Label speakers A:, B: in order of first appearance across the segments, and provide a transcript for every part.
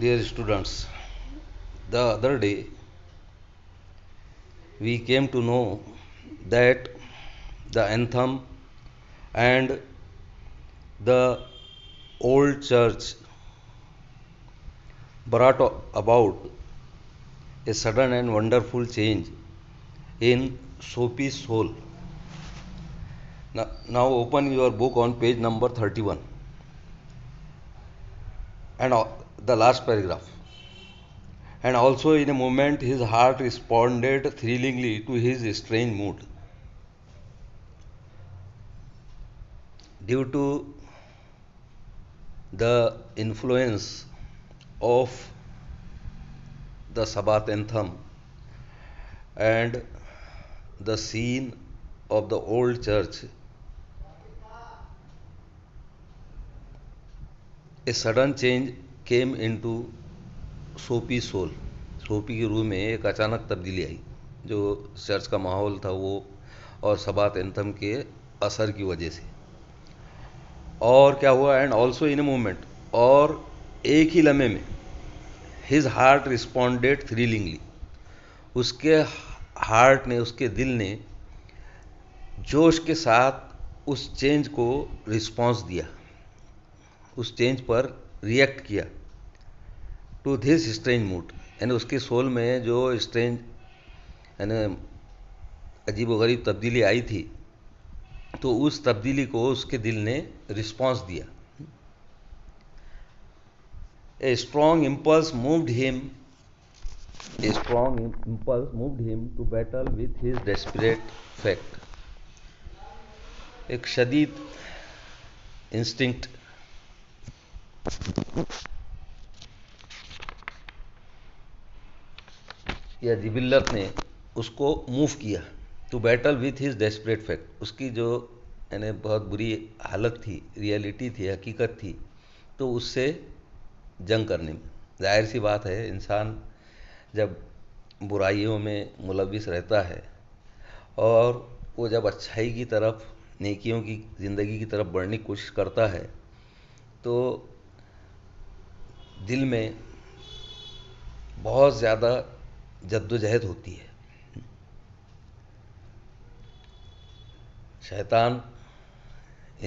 A: Dear students, the other day we came to know that the anthem and the old church brought about a sudden and wonderful change in Sophie's soul. Now open your book on page number 31 and the last paragraph. And also in a moment his heart responded thrillingly to his strange mood. Due to the influence of the Sabbath anthem and the scene of the old church, a sudden change came into सोपी soul. सोपी की रूह में एक अचानक तब्दीली आई जो church का माहौल था वो और सबात एंथम के असर की वजह से. और क्या हुआ, and also in a moment, और एक ही लम्हे में हिज हार्ट रिस्पॉन्डेड थ्रिलिंगली, उसके हार्ट ने, उसके दिल ने जोश के साथ उस चेंज को रिस्पॉन्स दिया, उस चेंज पर रिएक्ट किया टू दिस स्ट्रेंज मूड. यानी उसके सोल में जो स्ट्रेंज यानी अजीब व गरीब तब्दीली आई थी, तो उस तब्दीली को उसके दिल ने रिस्पॉन्स दिया. A strong impulse moved him to battle with his desperate fact. एक शदीद इंस्टिंक्ट या जिबिल्लत ने उसको मूव किया to battle with his desperate fact. उसकी जो यानी बहुत बुरी हालत थी, रियलिटी थी, हकीकत थी, तो उससे जंग करने में. जाहिर सी बात है, इंसान जब बुराइयों में मुलविस रहता है और वो जब अच्छाई की तरफ, नेकियों की ज़िंदगी की तरफ बढ़ने की कोशिश करता है, तो दिल में बहुत ज़्यादा जद्दोजहद होती है. शैतान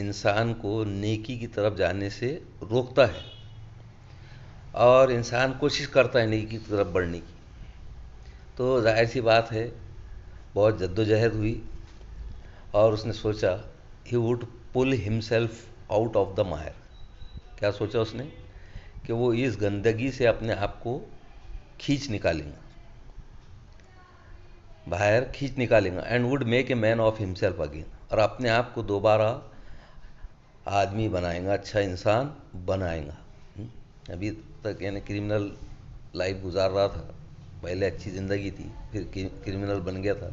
A: इंसान को नेकी की तरफ जाने से रोकता है और इंसान कोशिश करता है नेकी की तरफ बढ़ने की. तो जाहिर सी बात है, बहुत जद्दोजहद हुई और उसने सोचा he would pull himself out of the mire. क्या सोचा उसने कि वो इस गंदगी से अपने आप को खींच निकालेंगे, बाहर खींच निकालेंगा. And would make a man of himself again, और अपने आप को दोबारा आदमी बनाएगा, अच्छा इंसान बनाएगा. अभी तक यानी क्रिमिनल लाइफ गुजार रहा था, पहले अच्छी ज़िंदगी थी, फिर क्रिमिनल बन गया था.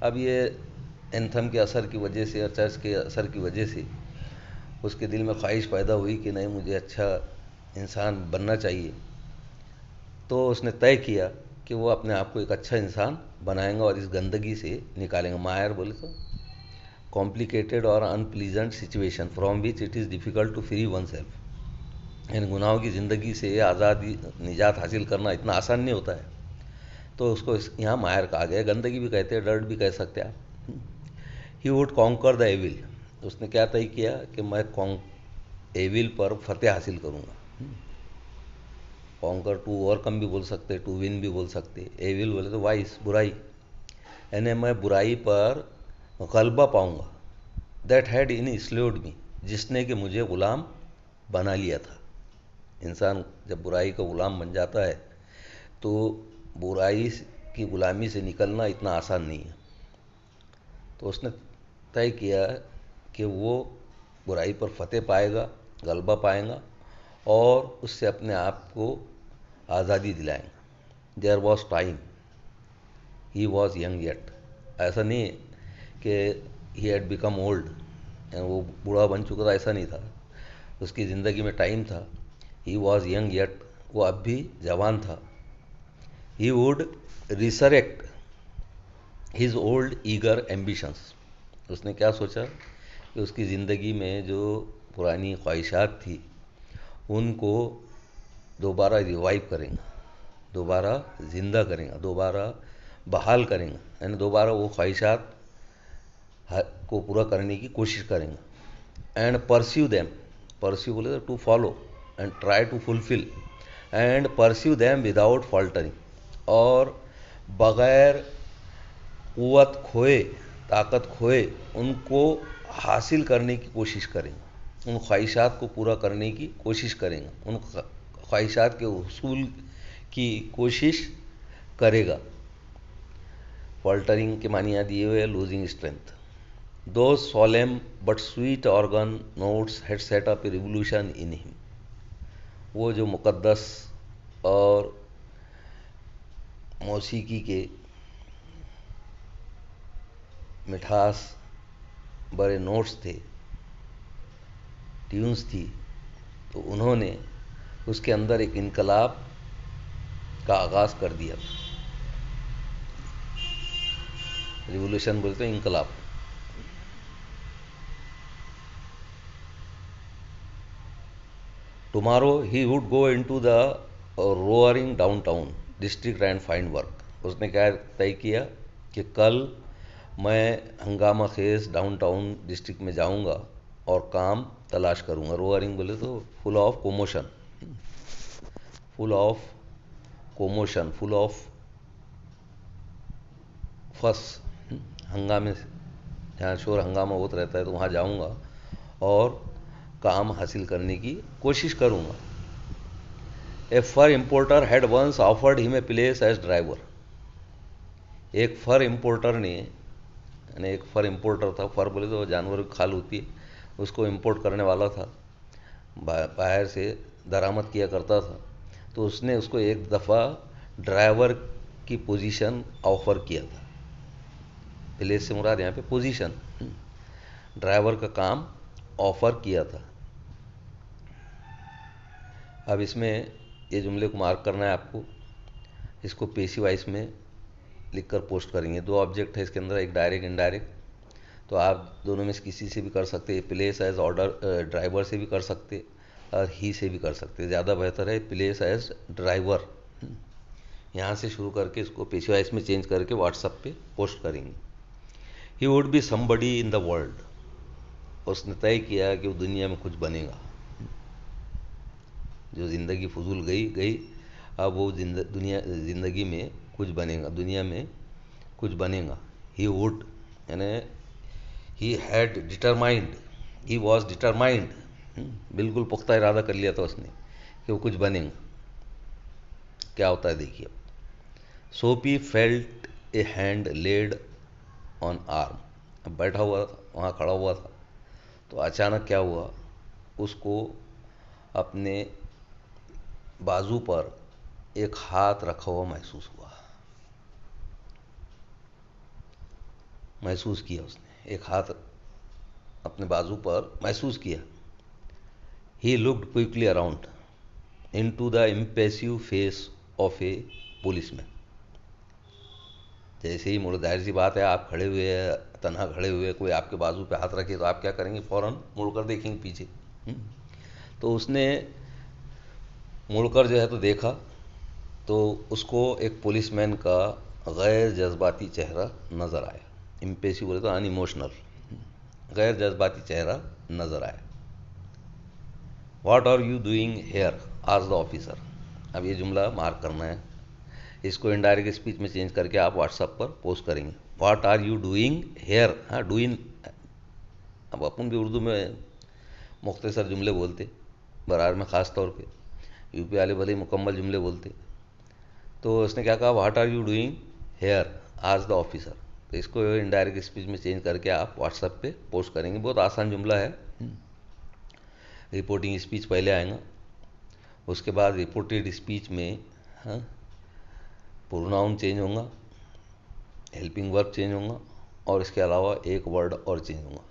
A: अब ये एंथम के असर की वजह से और चर्च के असर की वजह से उसके दिल में ख्वाहिश पैदा हुई कि नहीं, मुझे अच्छा इंसान बनना चाहिए. तो उसने तय किया कि वो अपने आप को एक अच्छा इंसान बनाएगा और इस गंदगी से निकालेंगे. मायर बोले तो कॉम्प्लिकेटेड और unpleasant situation from which it is difficult to free one self. यानी गुनाहों की ज़िंदगी से आज़ादी, निजात हासिल करना इतना आसान नहीं होता है. तो उसको यहाँ मायर कहा गया. गंदगी भी कहते हैं, डर्ट भी कह सकते हैं आप. He would conquer the evil. उसने क्या तय किया कि मैं एविल पर फतेह हासिल करूँगा. कॉन्कर टू ओवरकम भी बोल सकते, टू विन भी बोल सकते. एविल बोले तो वाइस, बुराई, यानी मैं बुराई पर गलबा पाऊँगा. दैट हैड इन स्लेव्ड मी, जिसने कि मुझे ग़ुलाम बना लिया था. इंसान जब बुराई का ग़ुलाम बन जाता है तो बुराई की ग़ुलामी से निकलना इतना आसान नहीं है. तो उसने तय किया कि वो बुराई पर फतेह पाएगा, गलबा पाएगा और उससे अपने आप को आज़ादी दिलाएंगा. There was time, he was young yet. ऐसा नहीं है कि ही हैड बिकम ओल्ड, वो बूढ़ा बन चुका था, ऐसा नहीं था. उसकी ज़िंदगी में टाइम था. ही वॉज यंग येट, वो अब भी जवान था. He would resurrect his old eager ambitions. उसने क्या सोचा कि उसकी ज़िंदगी में जो पुरानी ख्वाहिशात थी उनको दोबारा रिवाइव करेंगे, दोबारा ज़िंदा करेंगे, दोबारा बहाल करेंगे, यानी दोबारा वो ख्वाहिशात को पूरा करने की कोशिश करेंगे। एंड परस्यू देम, परस्यू बोले तो to follow, and try to fulfil, and pursue them without faltering, और बगैर कुव्वत खोए, ताकत खोए उनको हासिल करने की कोशिश करेंगे, उन ख्वाहिशात को पूरा करने की कोशिश करेंगे, उन ख्वाहिशात के उसूल की कोशिश करेगा। फॉल्टरिंग के मानी यहाँ दिए हुए है लूजिंग स्ट्रेंथ। दो solemn but sweet organ notes had set up a revolution in him। वो जो मुकद्दस और मौसीकी के मिठास बड़े नोट्स थे, ट्यून्स थी, तो उन्होंने उसके अंदर एक इनकलाब का आगाज़ कर दिया। रिवोल्यूशन बोलते हैं इनकलाब। Tomorrow he would go into the roaring downtown district and find work. उसने क्या तय किया कि कल मैं हंगामा खेज डाउनटाउन डिस्ट्रिक्ट में जाऊंगा और काम तलाश करूंगा। रोअरिंग बोले तो full of commotion, full of commotion, full of fuss, हंगामे, जहाँ शोर हंगामा होता रहता है तो वहाँ जाऊंगा और काम हासिल करने की कोशिश करूंगा। A fur importer had once offered him a place as driver. एक फर इम्पोर्टर ने, यानी एक फर इम्पोर्टर था, फर बोले तो जानवरों की खाल होती है, उसको इम्पोर्ट करने वाला था, बाहर से दरामद किया करता था, तो उसने उसको एक दफ़ा ड्राइवर की पोजीशन ऑफर किया था। प्लेस से मुराद यहाँ पे पोजीशन, ड्राइवर का काम ऑफर किया था। अब इसमें ये जुमले को मार्क करना है आपको, इसको पेशी वाइज में लिखकर पोस्ट करेंगे। दो ऑब्जेक्ट है इसके अंदर, एक डायरेक्ट इनडायरेक्ट, तो आप दोनों में से किसी से भी कर सकते हैं। प्लेस एज ऑर्डर ड्राइवर से भी कर सकते और ही से भी कर सकते। ज़्यादा बेहतर है प्लेस एज ड्राइवर। यहाँ से शुरू करके इसको पेशी वाइज में चेंज करके व्हाट्सएप पे पोस्ट करेंगे। He would be somebody in the world. उसने तय किया कि वो दुनिया में कुछ बनेगा। जो ज़िंदगी फजूल गई गई, अब वो ज़िंदगी में कुछ बनेगा, दुनिया में कुछ बनेगा। ही वुड यानी he had determined, he was determined, बिल्कुल पुख्ता इरादा कर लिया था उसने कि वो कुछ बनेगा। क्या होता है देखिए। सोपी felt A hand laid on arm. अब बैठा हुआ था, वहाँ खड़ा हुआ था, तो अचानक क्या हुआ, उसको अपने बाजू पर एक हाथ रखा हुआ महसूस हुआ, महसूस किया उसने, एक हाथ अपने बाजू पर महसूस किया। He looked quickly around into the impressive face of A policeman. जैसे ही मुड़, जाहिर सी बात है, आप खड़े हुए हैं, तन्हा खड़े हुए, कोई आपके बाजू पे हाथ रखे तो आप क्या करेंगे, फौरन मुड़कर देखेंगे पीछे। तो उसने मुड़कर जो है तो देखा, तो उसको एक पुलिसमैन का गैर जज्बाती चेहरा नज़र आया। इम्पेसिव बोले तो अनइमोशनल, गैर जज्बाती चेहरा नज़र आया। What are you doing here asked the officer. अब ये जुमला मार्क करना है, इसको इनडायरेक्ट स्पीच में चेंज करके आप व्हाट्सएप पर पोस्ट करेंगे। What are you doing here, हाँ डूइंग, अब अपन भी उर्दू में मुख्तसर जुमले बोलते, बरार में ख़ास तौर पे, यूपी वाले भले मुकम्मल जुमले बोलते। तो उसने क्या कहा, what are you doing here asked the officer. तो इसको इनडायरेक्ट स्पीच में चेंज करके आप व्हाट्सएप पे पोस्ट करेंगे। बहुत आसान जुमला है। रिपोर्टिंग स्पीच पहले आएगा, उसके बाद रिपोर्टेड स्पीच में प्रोनाउन चेंज होगा, हेल्पिंग वर्ब चेंज होगा, और इसके अलावा एक वर्ड और चेंज होगा।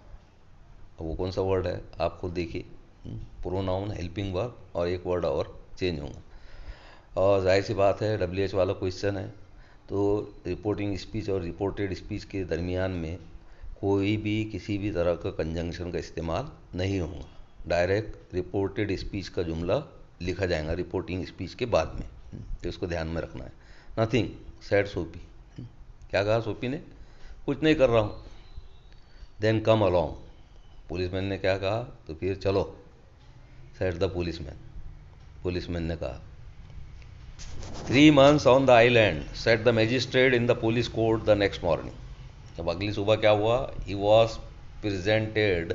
A: अब वो कौन सा वर्ड है आप खुद देखिए। प्रोनाउन, हेल्पिंग वर्ब और एक वर्ड और चेंज होगा। और जाहिर सी बात है, WH वाला क्वेश्चन है, तो रिपोर्टिंग स्पीच और रिपोर्टेड स्पीच के दरमियान में कोई भी किसी भी तरह का कंजंक्शन का इस्तेमाल नहीं होगा। डायरेक्ट रिपोर्टेड स्पीच का जुमला लिखा जाएगा रिपोर्टिंग स्पीच के बाद में। तो इसको ध्यान में रखना है। नथिंग सेड सोपी। क्या कहा सोपी ने? कुछ नहीं कर रहा हूँ। Then come along. पुलिसमैन ने क्या कहा? तो फिर चलो। Said the policeman. पुलिसमैन ने कहा। 3 months on the island said the magistrate in the police court the next morning. अब अगली सुबह क्या हुआ? He was presented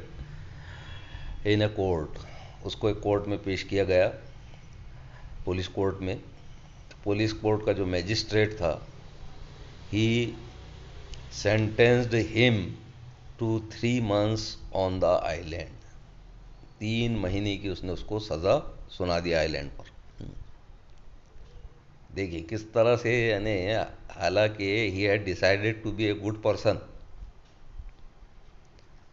A: in a court. उसको एक कोर्ट में पेश किया गया, पुलिस कोर्ट में। पुलिस कोर्ट का जो मैजिस्ट्रेट था, he sentenced him to 3 months on the island. 3 महीने की उसने उसको सज़ा सुना दिया आइलैंड पर। देखिए किस तरह से, यानी हालांकि he had decided to be a good person.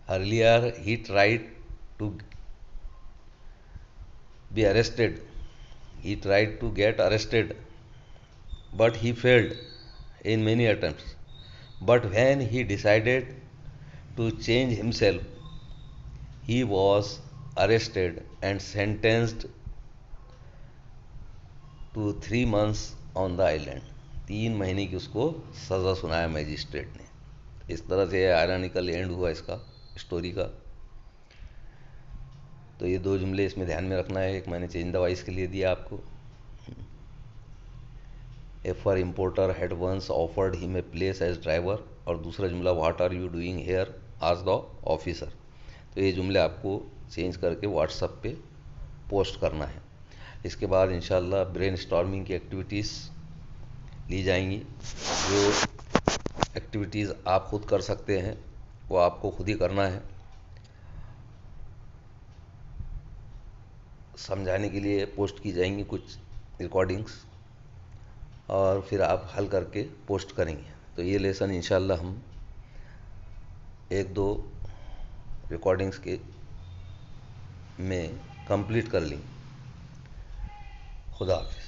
A: Earlier he tried to be arrested, he tried to get arrested, but he failed in many attempts. But when he decided to change himself, he was arrested and sentenced to 3 months on the island. 3 महीने की उसको सज़ा सुनाया magistrate ने। इस तरह से ironical and हुआ इसका स्टोरी का। तो ये 2 जुमले इसमें ध्यान में रखना है। एक मैंने चेंज द वॉइस के लिए दिया आपको। A fur importer had once offered him a place as driver. और दूसरा जुमला what are you doing here आज द ऑफिसर। तो ये जुमले आपको चेंज करके व्हाट्सएप पे पोस्ट करना है। इसके बाद इंशाल्लाह ब्रेन स्टॉर्मिंग की एक्टिविटीज़ ली जाएंगी। जो एक्टिविटीज़ आप खुद कर सकते हैं वो आपको खुद ही करना है। समझाने के लिए पोस्ट की जाएंगी कुछ रिकॉर्डिंग्स, और फिर आप हल करके पोस्ट करेंगे। तो ये लेसन इंशाल्लाह हम 1-2 रिकॉर्डिंग्स के में कंप्लीट कर लेंगे। खुदा हाफिज़।